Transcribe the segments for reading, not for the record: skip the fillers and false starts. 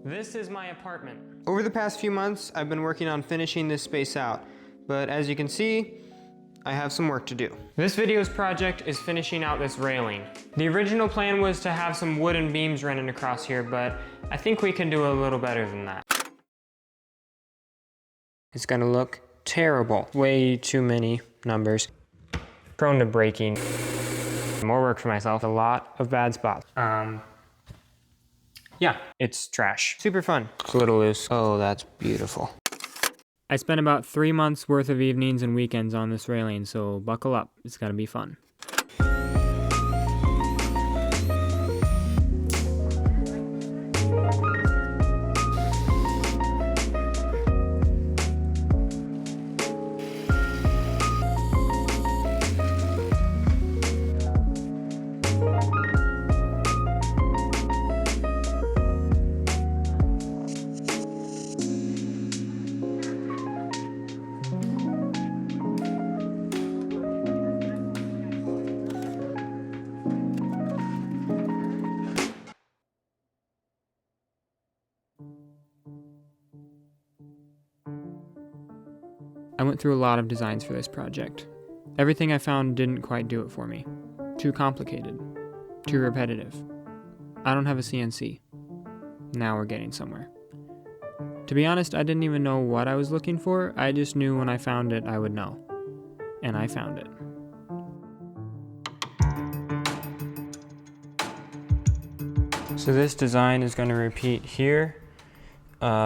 This is my apartment. Over the past few months, I've been working on finishing this space out, but as you can see, I have some work to do. This video's project is finishing out this railing. The original plan was to have some wooden beams running across here, but I think we can do a little better than that. It's gonna look terrible. Way too many numbers. Prone to breaking. More work for myself. A lot of bad spots. Yeah, it's trash. Super fun. It's a little loose. Oh, that's beautiful. I spent about 3 months worth of evenings and weekends on this railing, so buckle up. It's gonna be fun. I went through a lot of designs for this project. Everything I found didn't quite do it for me. Too complicated. Too repetitive. I don't have a CNC. Now we're getting somewhere. To be honest, I didn't even know what I was looking for. I just knew when I found it, I would know. And I found it. So this design is going to repeat here.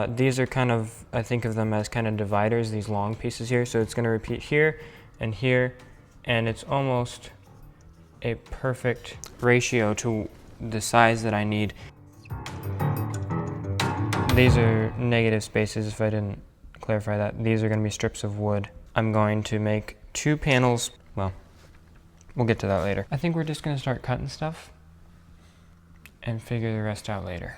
These are kind of, I think of them as kind of dividers, these long pieces here. So it's going to repeat here, and it's almost a perfect ratio to the size that I need. These are negative spaces, if I didn't clarify that. These are going to be strips of wood. I'm going to make 2 panels. Well, we'll get to that later. I think we're just going to start cutting stuff and figure the rest out later.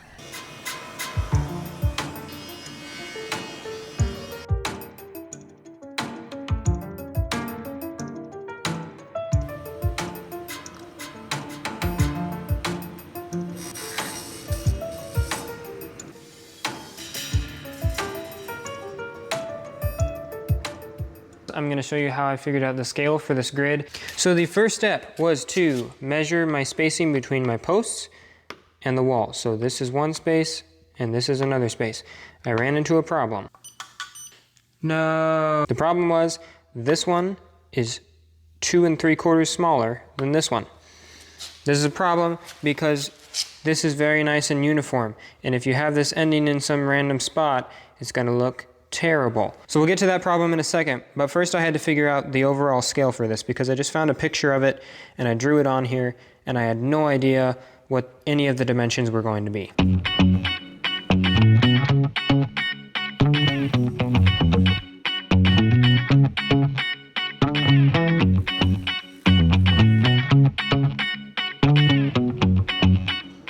I'm going to show you how I figured out the scale for this grid. So the first step was to measure my spacing between my posts and the wall. So this is one space and this is another space. I ran into a problem. No. The problem was this one is 2 3/4 smaller than this one. This is a problem because this is very nice and uniform. And if you have this ending in some random spot, it's going to look terrible. So we'll get to that problem in a second, but first I had to figure out the overall scale for this because I just found a picture of it and I drew it on here and I had no idea what any of the dimensions were going to be.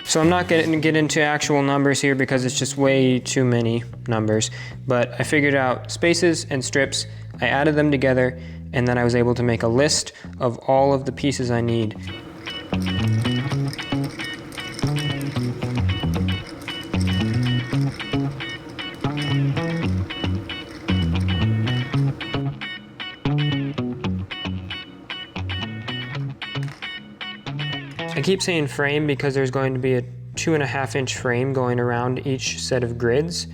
So I'm not going to get into actual numbers here because it's just way too many numbers, but I figured out spaces and strips, I added them together, and then I was able to make a list of all of the pieces I need. I keep saying frame because there's going to be a 2.5-inch frame going around each set of grids.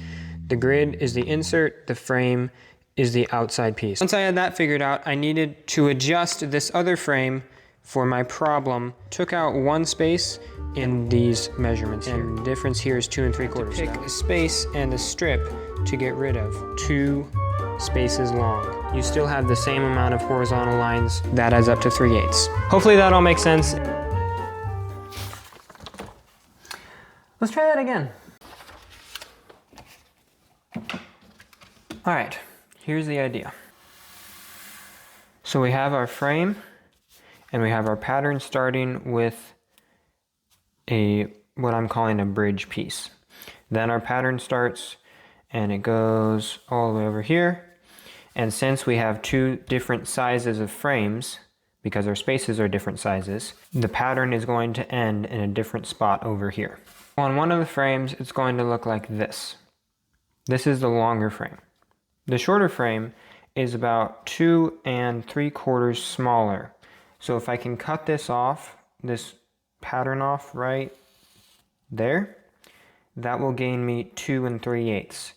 The grid is the insert, the frame is the outside piece. Once I had that figured out, I needed to adjust this other frame for my problem. Took out one space in these measurements here. And the difference here is 2 3/4. Pick a space and a strip to get rid of. 2 spaces long. You still have the same amount of horizontal lines. That adds up to 3/8. Hopefully that all makes sense. Let's try that again. All right, here's the idea. So we have our frame and we have our pattern starting with what I'm calling a bridge piece. Then our pattern starts and it goes all the way over here. And since we have 2 different sizes of frames, because our spaces are different sizes, the pattern is going to end in a different spot over here. On one of the frames, it's going to look like this. This is the longer frame. The shorter frame is about 2 3/4 smaller. So if I can cut this off, this pattern off right there, that will gain me 2 3/8,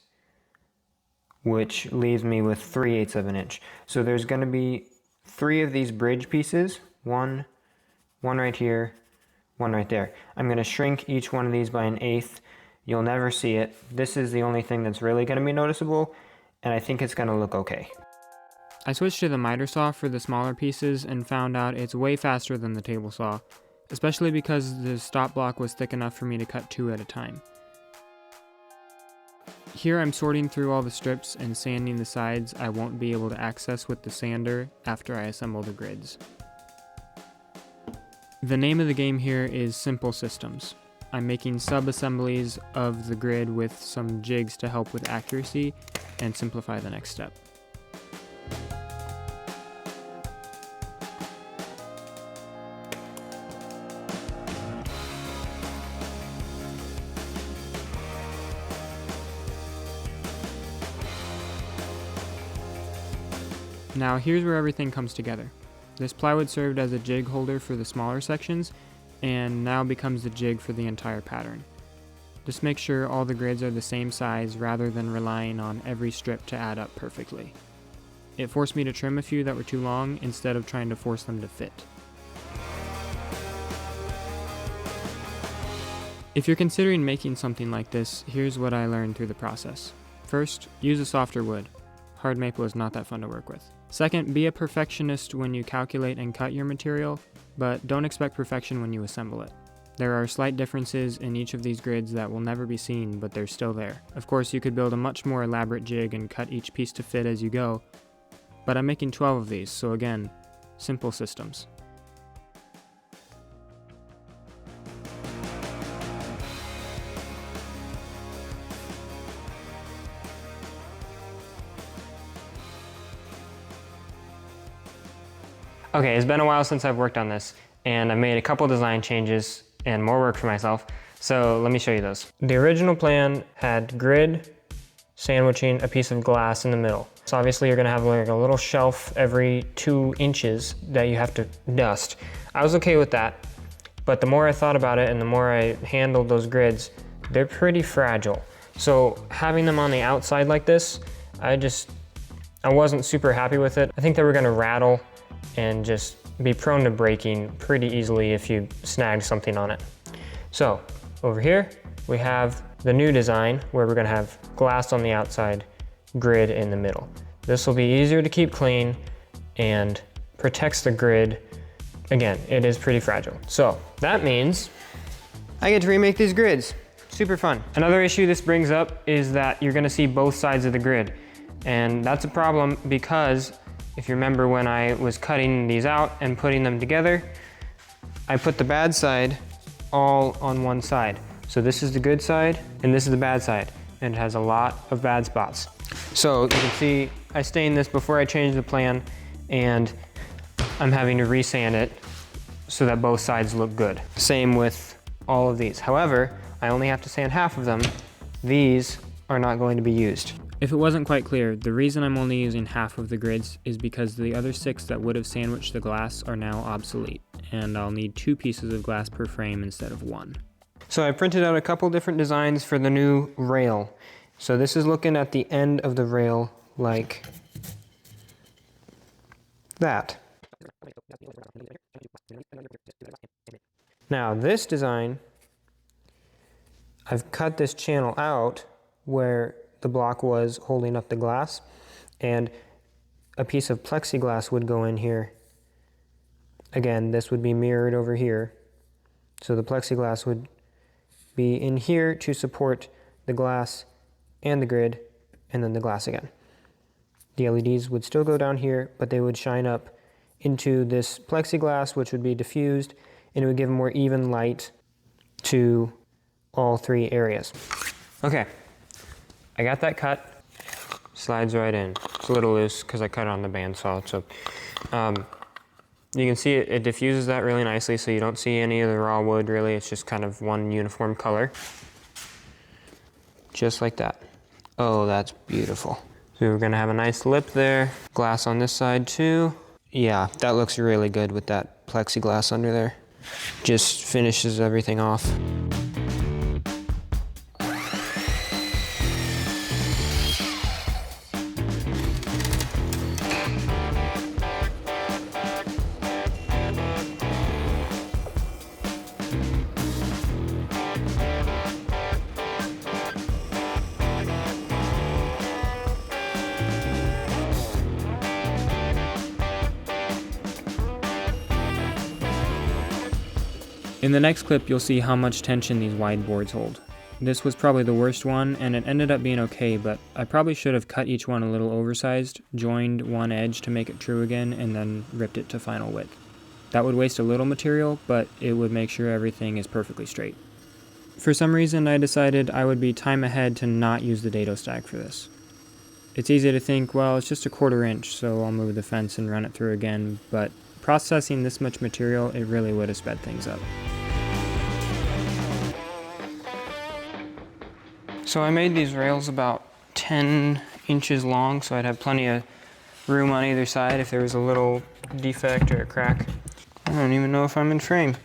which leaves me with 3/8 of an inch. So there's going to be 3 of these bridge pieces, one right here, one right there. I'm going to shrink each one of these by 1/8. You'll never see it. This is the only thing that's really going to be noticeable, and I think it's going to look okay. I switched to the miter saw for the smaller pieces and found out it's way faster than the table saw, especially because the stop block was thick enough for me to cut 2 at a time. Here I'm sorting through all the strips and sanding the sides I won't be able to access with the sander after I assemble the grids. The name of the game here is Simple Systems. I'm making sub-assemblies of the grid with some jigs to help with accuracy and simplify the next step. Now here's where everything comes together. This plywood served as a jig holder for the smaller sections and now becomes the jig for the entire pattern. Just make sure all the grids are the same size rather than relying on every strip to add up perfectly. It forced me to trim a few that were too long instead of trying to force them to fit. If you're considering making something like this, here's what I learned through the process. First, use a softer wood. Hard maple is not that fun to work with. Second, be a perfectionist when you calculate and cut your material, but don't expect perfection when you assemble it. There are slight differences in each of these grids that will never be seen, but they're still there. Of course, you could build a much more elaborate jig and cut each piece to fit as you go, but I'm making 12 of these, so again, simple systems. Okay, it's been a while since I've worked on this, and I made a couple design changes and more work for myself, so let me show you those. The original plan had grid sandwiching a piece of glass in the middle. So obviously you're gonna have like a little shelf every 2 inches that you have to dust. I was okay with that, but the more I thought about it and the more I handled those grids, they're pretty fragile. So having them on the outside like this, I wasn't super happy with it. I think they were gonna rattle and just be prone to breaking pretty easily if you snagged something on it. So over here, we have the new design where we're gonna have glass on the outside, grid in the middle. This will be easier to keep clean and protects the grid. Again, it is pretty fragile. So that means I get to remake these grids. Super fun. Another issue this brings up is that you're gonna see both sides of the grid. And that's a problem because if you remember when I was cutting these out and putting them together, I put the bad side all on one side. So this is the good side and this is the bad side, and it has a lot of bad spots. So you can see I stained this before I changed the plan, and I'm having to resand it so that both sides look good. Same with all of these. However, I only have to sand half of them. These are not going to be used. If it wasn't quite clear, the reason I'm only using half of the grids is because the other 6 that would have sandwiched the glass are now obsolete, and I'll need 2 pieces of glass per frame instead of 1. So I printed out a couple different designs for the new rail. So this is looking at the end of the rail like that. Now this design, I've cut this channel out where the block was holding up the glass, and a piece of plexiglass would go in here. Again, this would be mirrored over here. So the plexiglass would be in here to support the glass and the grid, and then the glass again. The LEDs would still go down here, but they would shine up into this plexiglass, which would be diffused, and it would give more even light to all 3 areas. Okay. I got that cut, slides right in. It's a little loose because I cut it on the bandsaw. So You can see it diffuses that really nicely, so you don't see any of the raw wood really. It's just kind of one uniform color. Just like that. Oh, that's beautiful. So we're gonna have a nice lip there. Glass on this side too. Yeah, that looks really good with that plexiglass under there. Just finishes everything off. In the next clip, you'll see how much tension these wide boards hold. This was probably the worst one, and it ended up being okay, but I probably should have cut each one a little oversized, joined one edge to make it true again, and then ripped it to final width. That would waste a little material, but it would make sure everything is perfectly straight. For some reason, I decided I would be time ahead to not use the dado stack for this. It's easy to think, well, it's just a 1/4 inch, so I'll move the fence and run it through again, but processing this much material, it really would have sped things up. So I made these rails about 10 inches long, so I'd have plenty of room on either side if there was a little defect or a crack. I don't even know if I'm in frame.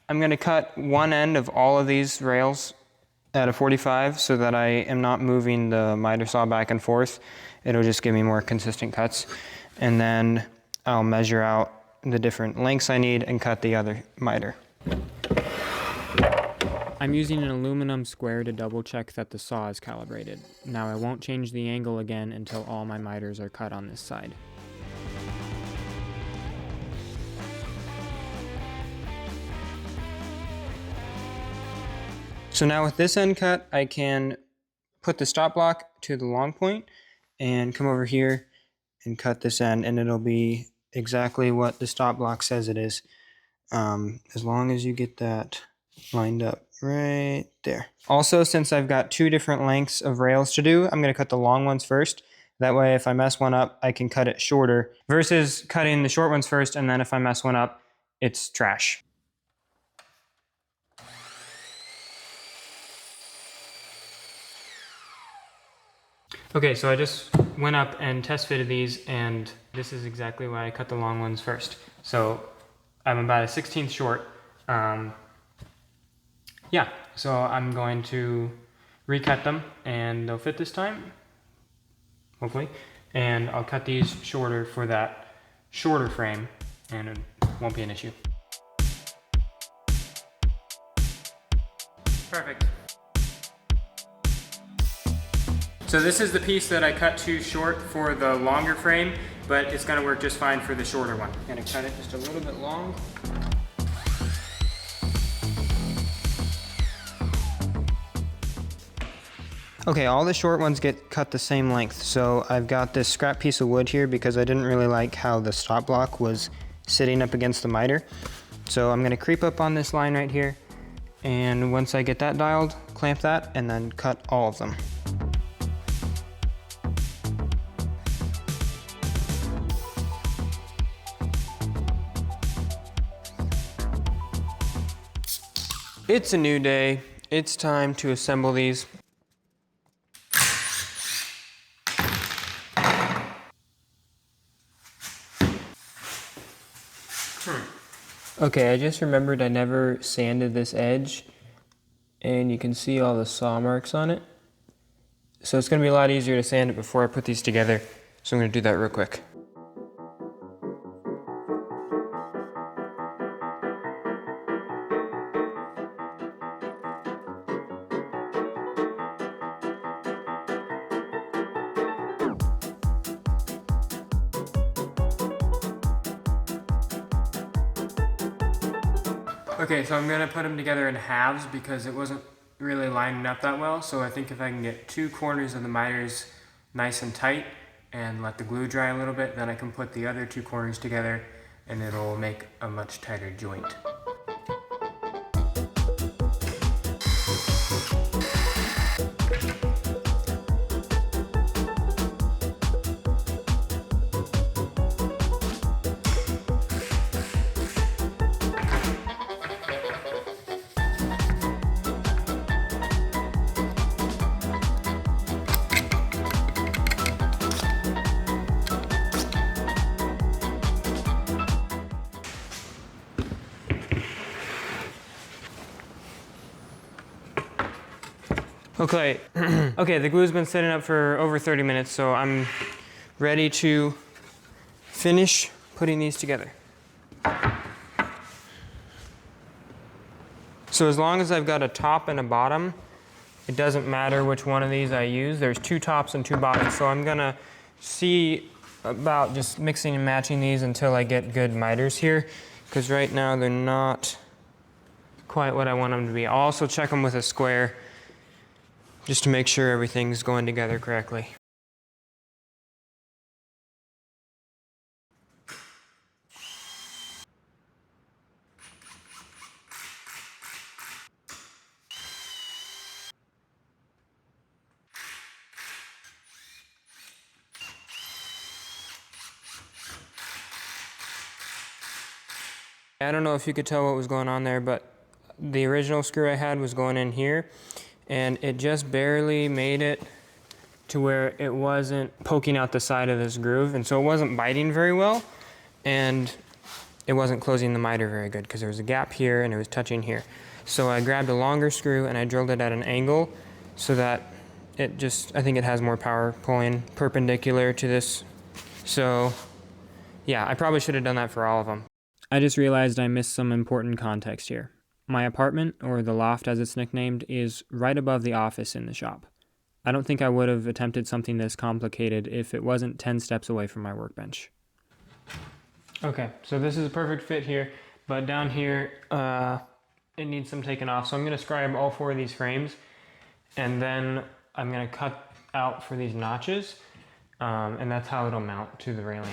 I'm gonna cut one end of all of these rails at a 45 so that I am not moving the miter saw back and forth. It'll just give me more consistent cuts. And then I'll measure out the different lengths I need and cut the other miter. I'm using an aluminum square to double check that the saw is calibrated. Now I won't change the angle again until all my miters are cut on this side. So now with this end cut, I can put the stop block to the long point and come over here and cut this end, and it'll be exactly what the stop block says it is, as long as you get that lined up right there. Also, since I've got 2 different lengths of rails to do, I'm going to cut the long ones first. That way, if I mess one up, I can cut it shorter versus cutting the short ones first, and then if I mess one up, it's trash. Okay, so I just went up and test fitted these, and this is exactly why I cut the long ones first. So I'm about a 1/16 short. Yeah, so I'm going to recut them, and they'll fit this time, hopefully. And I'll cut these shorter for that shorter frame, and it won't be an issue. Perfect. So this is the piece that I cut too short for the longer frame, but it's gonna work just fine for the shorter one. I'm gonna cut it just a little bit long. Okay, all the short ones get cut the same length. So I've got this scrap piece of wood here because I didn't really like how the stop block was sitting up against the miter. So I'm gonna creep up on this line right here, and once I get that dialed, clamp that, and then cut all of them. It's a new day. It's time to assemble these. Okay, I just remembered I never sanded this edge, and you can see all the saw marks on it. So it's gonna be a lot easier to sand it before I put these together. So I'm gonna do that real quick. Okay, so I'm gonna put them together in halves because it wasn't really lining up that well. So I think if I can get 2 corners of the miters nice and tight and let the glue dry a little bit, then I can put the other 2 corners together and it'll make a much tighter joint. Okay, okay, the glue's been sitting up for over 30 minutes, so I'm ready to finish putting these together. So as long as I've got a top and a bottom, it doesn't matter which one of these I use. There's 2 tops and 2 bottoms, so I'm gonna see about just mixing and matching these until I get good miters here, because right now they're not quite what I want them to be. I'll also check them with a square just to make sure everything's going together correctly. I don't know if you could tell what was going on there, but the original screw I had was going in here, and it just barely made it to where it wasn't poking out the side of this groove, and so it wasn't biting very well, and it wasn't closing the miter very good because there was a gap here and it was touching here. So I grabbed a longer screw and I drilled it at an angle so that it just, I think it has more power pulling perpendicular to this. So yeah, I probably should have done that for all of them. I just realized I missed some important context here. My apartment, or the loft as it's nicknamed, is right above the office in the shop. I don't think I would have attempted something this complicated if it wasn't 10 steps away from my workbench. Okay, so this is a perfect fit here, but down here it needs some taken off. So I'm going to scribe all 4 of these frames, and then I'm going to cut out for these notches, and that's how it'll mount to the railing.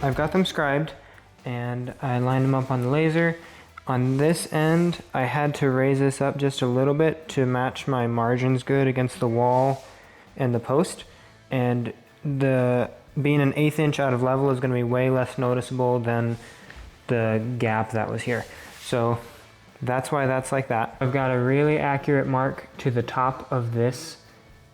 I've got them scribed and I lined them up on the laser. On this end, I had to raise this up just a little bit to match my margins good against the wall and the post. And being an 1/8 inch out of level is going to be way less noticeable than the gap that was here. So that's why that's like that. I've got a really accurate mark to the top of this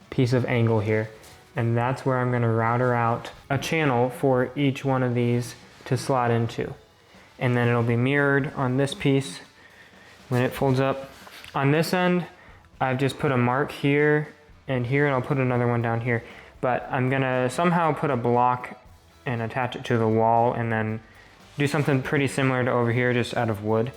piece of angle here. And that's where I'm going to router out a channel for each one of these to slot into. And then it'll be mirrored on this piece when it folds up. On this end, I've just put a mark here, and I'll put another one down here. But I'm going to somehow put a block and attach it to the wall and then do something pretty similar to over here, just out of wood.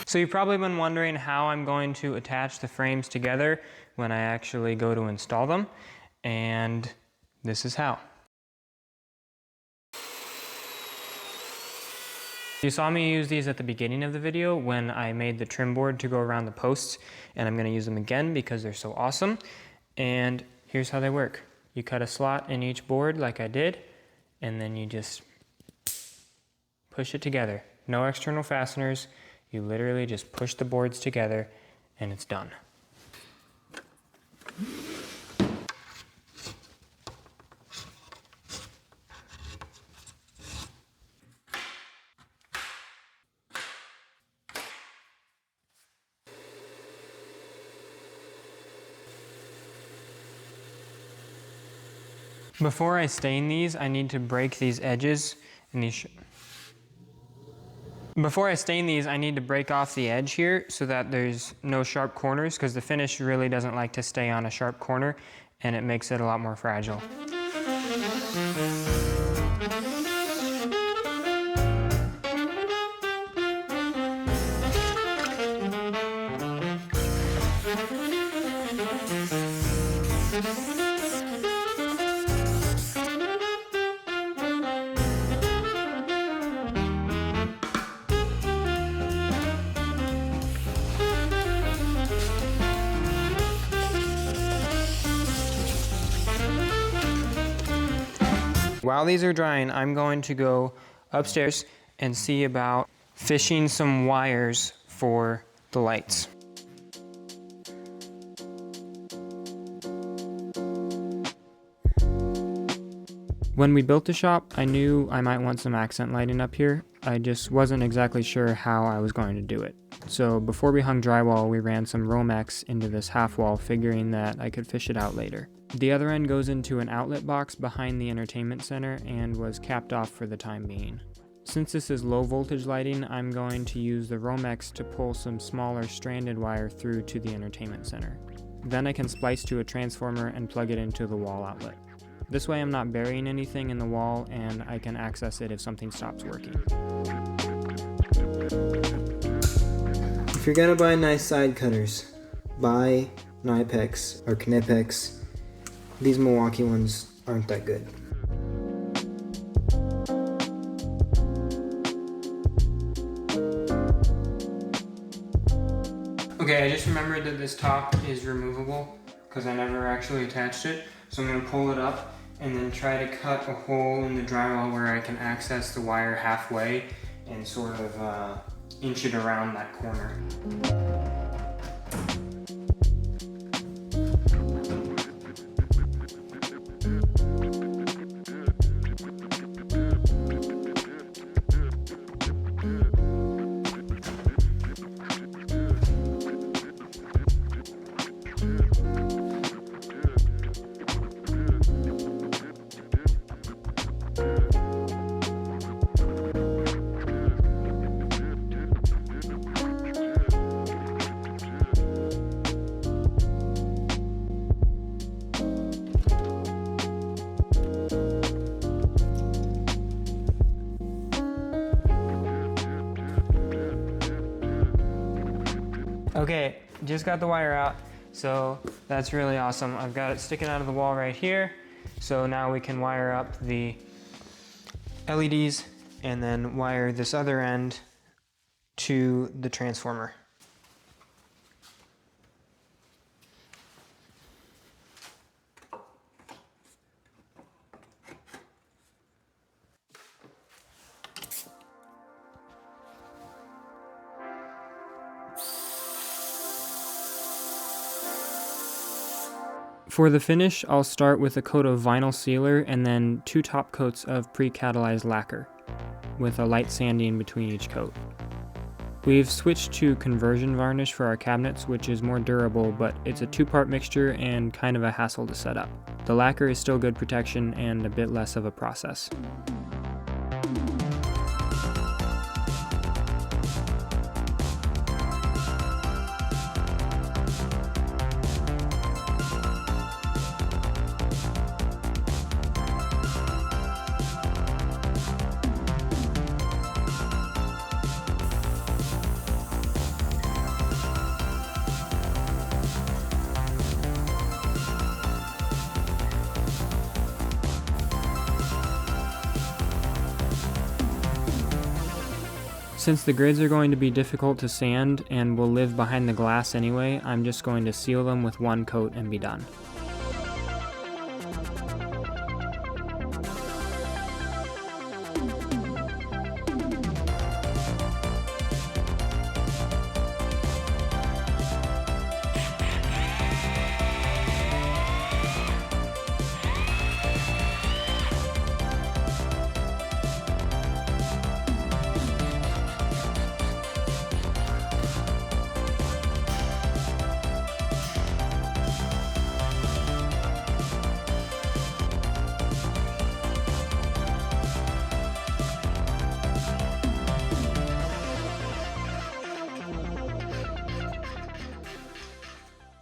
So you've probably been wondering how I'm going to attach the frames together when I actually go to install them, and this is how. You saw me use these at the beginning of the video when I made the trim board to go around the posts, and I'm going to use them again because they're so awesome. And here's how they work. You cut a slot in each board like I did, and then you just push it together. No external fasteners. You literally just push the boards together and it's done. Before I stain these, I need to break these edges and these. Before I stain these, I need to break off the edge here so that there's no sharp corners, because the finish really doesn't like to stay on a sharp corner and it makes it a lot more fragile. While these are drying, I'm going to go upstairs and see about fishing some wires for the lights. When we built the shop, I knew I might want some accent lighting up here. I just wasn't exactly sure how I was going to do it. So before we hung drywall, we ran some Romex into this half wall, figuring that I could fish it out later. The other end goes into an outlet box behind the entertainment center and was capped off for the time being. Since this is low voltage lighting, I'm going to use the Romex to pull some smaller stranded wire through to the entertainment center. Then I can splice to a transformer and plug it into the wall outlet. This way I'm not burying anything in the wall and I can access it if something stops working. If you're gonna buy nice side cutters, buy Knipex or Knipex. These Milwaukee ones aren't that good. Okay, I just remembered that this top is removable because I never actually attached it. So I'm gonna pull it up and then try to cut a hole in the drywall where I can access the wire halfway and sort of inch it around that corner. Okay, just got the wire out, so that's really awesome. I've got it sticking out of the wall right here, so now we can wire up the LEDs and then wire this other end to the transformer. For the finish, I'll start with a coat of vinyl sealer and then 2 top coats of pre-catalyzed lacquer, with a light sanding between each coat. We've switched to conversion varnish for our cabinets, which is more durable, but it's a 2-part mixture and kind of a hassle to set up. The lacquer is still good protection and a bit less of a process. Since the grids are going to be difficult to sand and will live behind the glass anyway, I'm just going to seal them with 1 coat and be done.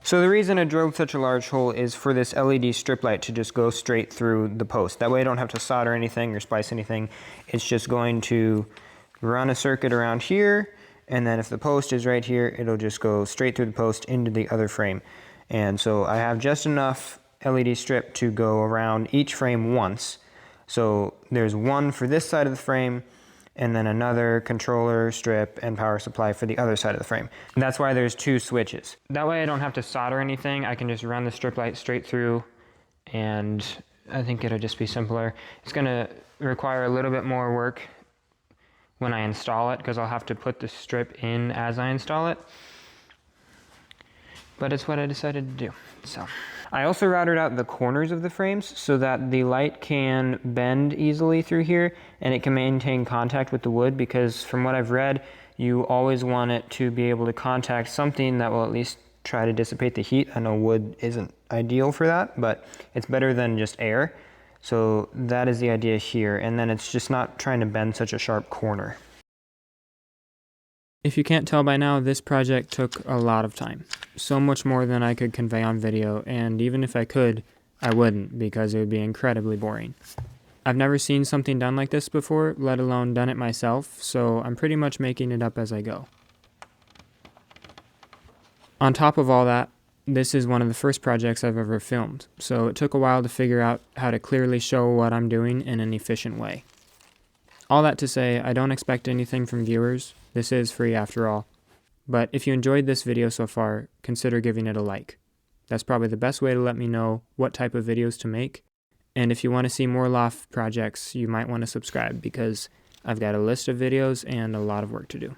So the reason I drove such a large hole is for this LED strip light to just go straight through the post. That way I don't have to solder anything or splice anything. It's just going to run a circuit around here, and then if the post is right here, it'll just go straight through the post into the other frame. And so I have just enough LED strip to go around each frame once. So there's one for this side of the frame, and then another controller strip and power supply for the other side of the frame. And that's why there's 2 switches. That way I don't have to solder anything. I can just run the strip light straight through and I think it'll just be simpler. It's gonna require a little bit more work when I install it, because I'll have to put the strip in as I install it. But it's what I decided to do, so. I also routed out the corners of the frames so that the light can bend easily through here and it can maintain contact with the wood, because from what I've read, you always want it to be able to contact something that will at least try to dissipate the heat. I know wood isn't ideal for that, but it's better than just air. So that is the idea here, and then it's just not trying to bend such a sharp corner. If you can't tell by now, this project took a lot of time. So much more than I could convey on video, and even if I could, I wouldn't, because it would be incredibly boring. I've never seen something done like this before, let alone done it myself, so I'm pretty much making it up as I go. On top of all that, this is one of the first projects I've ever filmed, so it took a while to figure out how to clearly show what I'm doing in an efficient way. All that to say, I don't expect anything from viewers. This is free after all. But if you enjoyed this video so far, consider giving it a like. That's probably the best way to let me know what type of videos to make. And if you want to see more loft projects, you might want to subscribe, because I've got a list of videos and a lot of work to do.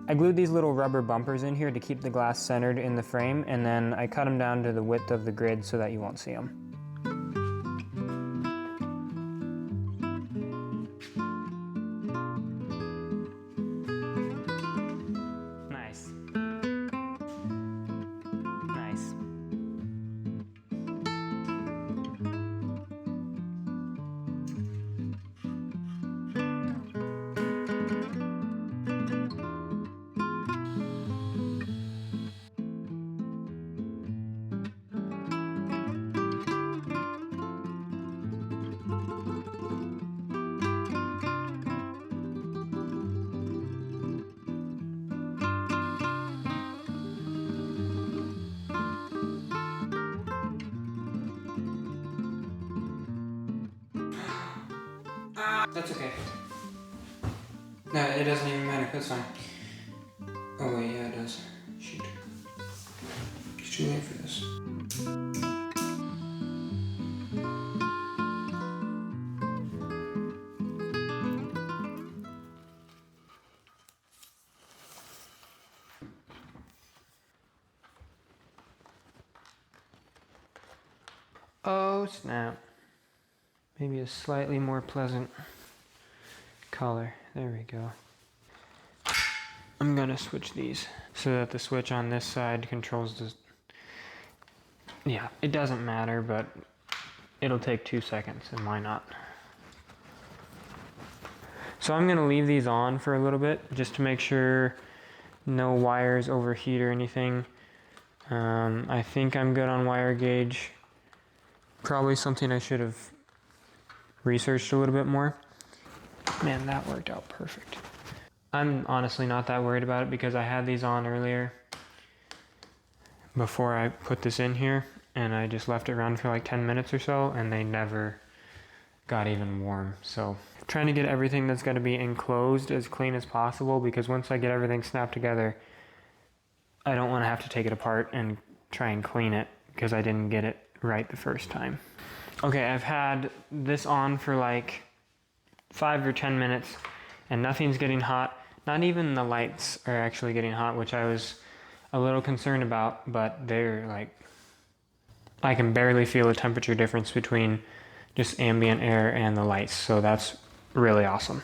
I glued these little rubber bumpers in here to keep the glass centered in the frame, and then I cut them down to the width of the grid so that you won't see them. Nice. Nice. That's okay. No, it doesn't even matter. That's fine. Oh wait, yeah, it does. Shoot. It's too late for this. Oh snap. Maybe a slightly more pleasant color. There we go. I'm gonna switch these so that the switch on this side controls the... Yeah, it doesn't matter, but it'll take 2 seconds, and why not? So I'm gonna leave these on for a little bit just to make sure no wires overheat or anything. I think I'm good on wire gauge. Probably something I should have researched a little bit more. Man, that worked out perfect. I'm honestly not that worried about it because I had these on earlier before I put this in here, and I just left it around for like 10 minutes or so, and they never got even warm. So trying to get everything that's going to be enclosed as clean as possible, because once I get everything snapped together, I don't want to have to take it apart and try and clean it because I didn't get it right the first time. Okay, I've had this on for like 5 or 10 minutes and nothing's getting hot. Not even the lights are actually getting hot, which I was a little concerned about, but they're like, I can barely feel a temperature difference between just ambient air and the lights, so that's really awesome.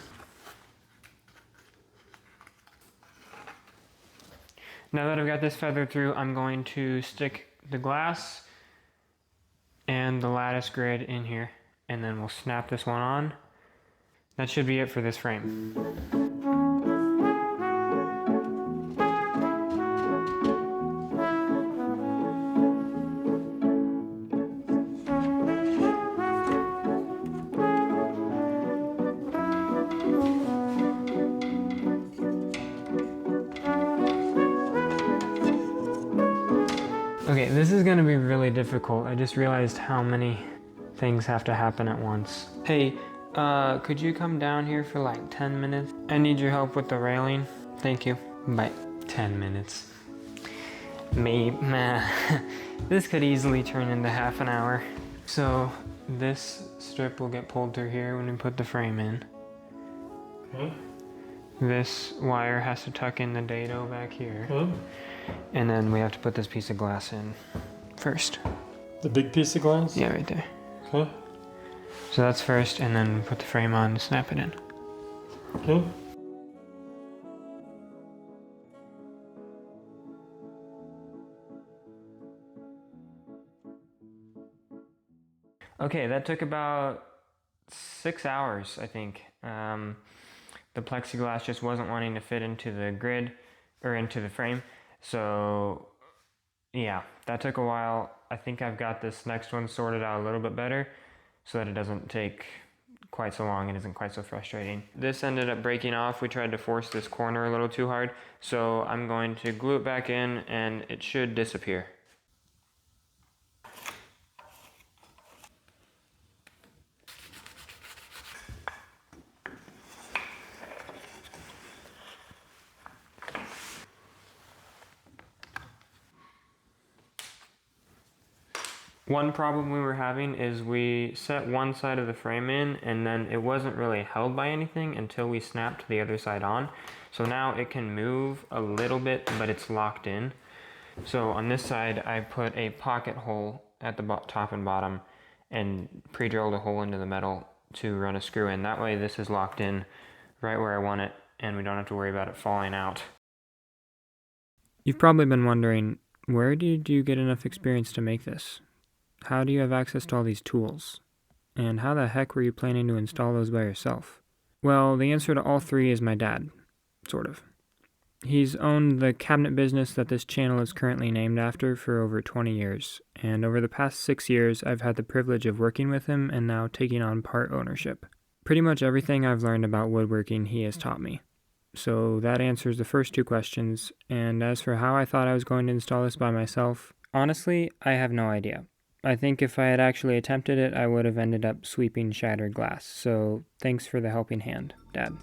Now that I've got this feathered through, I'm going to stick the glass and the lattice grid in here, and then we'll snap this one on. That should be it for this frame. Okay, this is gonna be really difficult. I just realized how many things have to happen at once. Hey, could you come down here for like 10 minutes? I need your help with the railing. Thank you. Bye. 10 minutes. This could easily turn into half an hour. So this strip will get pulled through here when we put the frame in. Okay. This wire has to tuck in the dado back here. Okay. And then we have to put this piece of glass in first. The big piece of glass? Yeah, right there. Okay. So that's first, and then we put the frame on and snap it in. Okay. Okay, that took about 6 hours, I think. The plexiglass just wasn't wanting to fit into the grid, or into the frame. So yeah, that took a while. I think I've got this next one sorted out a little bit better so that it doesn't take quite so long and isn't quite so frustrating. This ended up breaking off. We tried to force this corner a little too hard, so I'm going to glue it back in and it should disappear. One problem we were having is we set one side of the frame in and then it wasn't really held by anything until we snapped the other side on. So now it can move a little bit, but it's locked in. So on this side, I put a pocket hole at the top and bottom and pre-drilled a hole into the metal to run a screw in. That way this is locked in right where I want it and we don't have to worry about it falling out. You've probably been wondering, where did you get enough experience to make this? How do you have access to all these tools? And how the heck were you planning to install those by yourself? Well, the answer to all three is my dad, sort of. He's owned the cabinet business that this channel is currently named after for over 20 years, and over the past 6 years I've had the privilege of working with him and now taking on part ownership. Pretty much everything I've learned about woodworking he has taught me. So that answers the first two questions, and as for how I thought I was going to install this by myself, honestly, I have no idea. I think if I had actually attempted it, I would have ended up sweeping shattered glass, so thanks for the helping hand, Dad.